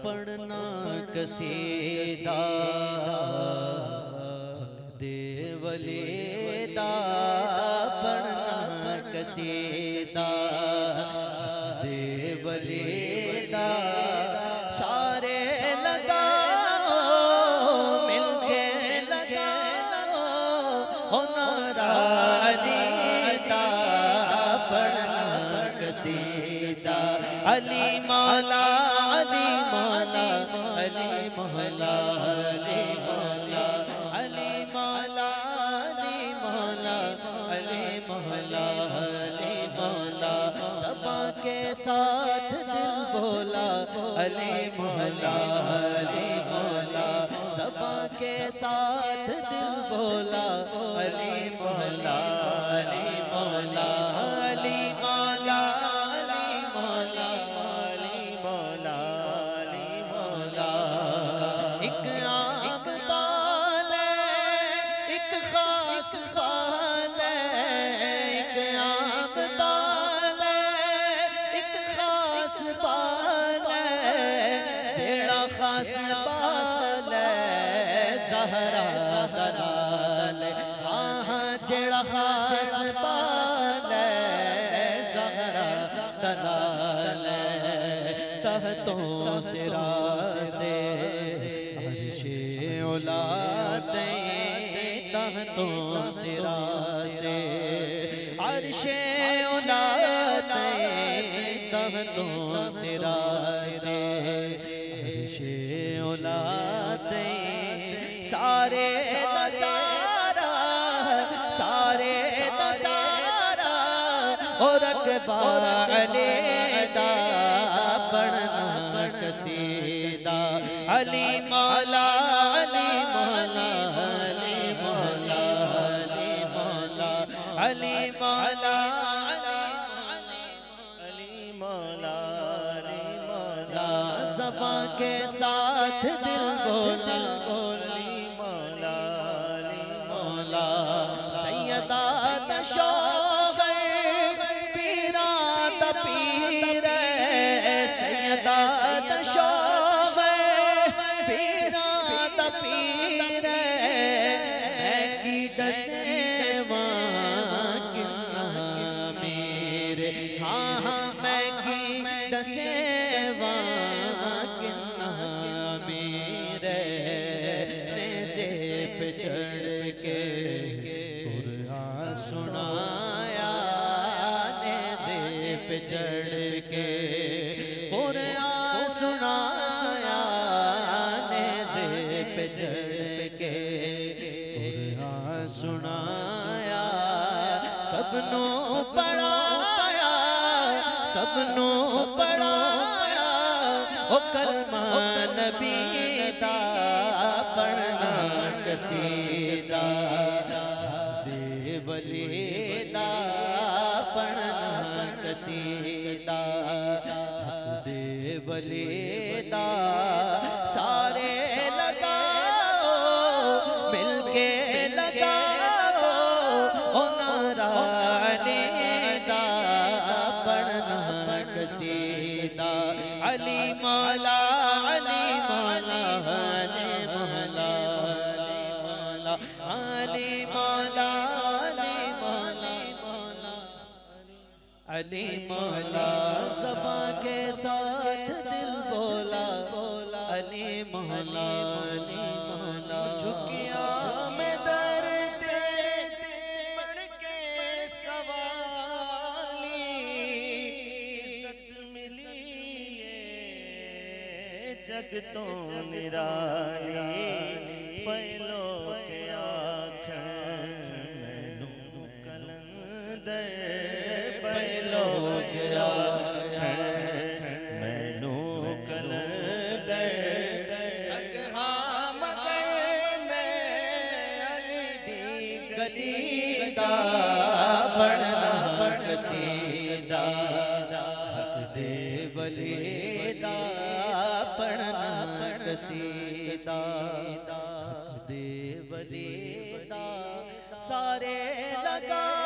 پڑھنا قصیدہ دے ولی دا پڑھنا قصیدہ دے ولی دا سارے لگاؤ مل کے لگاؤ نعرہ علی دا پڑھنا قصیدہ علی مولا علی مولا علی مولا علی مولا علی مولا علی مولا علی مولا علی مولا زباں کے ساتھ دل بولا علی مولا علی مولا زباں کے ساتھ دل بولا علی مولا علی مولا علی مولا زہرا دلال جڑا خاص پال زہرا دلال تحتوں سرا سے عرش علا دیں تحتوں سرا سے عرش علا دیں تحتوں سرا سے عرش علا دیں سارے سارا سارے سارا اور رقبہ علی دا پڑھنا قصیدہ علی مولا علی مولا علی مولا علی مولا علی مولا علی مولا علی مولا زباں کے ساتھ دل بولا شوہر پیران دا پیر سیدات شوہر پیران دا پیر میں کی ڈسیوان کنا میرے ہاں میں کی ڈسیوان کنا میرے نیزے پہ چڑھ کے سنایا نیزے پہ چڑھ کے قرآن سنایا نیزے پہ چڑھ کے قرآن سنایا سب نو پڑھایا سب نو پڑھایا او کلمہ نبی دا پڑھنا قصیدہ ولی دا پڑھنا قصیدہ دے ولی دا سارے لگاؤ مل کے لگاؤ نعرہ علی دا پڑھنا قصیدہ علی مولا علی مولا علی مولا علی مولا علی مولا زباں کے ساتھ دل بولا علی مولا علی مولا جھکیا میں در دے بڑھ کے سوالی عزت ملی جگ تو نرالی پہلو کے آکھن مینوں کلندر پڑھنا قصیدہ حق دے ولی دا پڑھنا قصیدہ حق دے ولی دا سارے لگا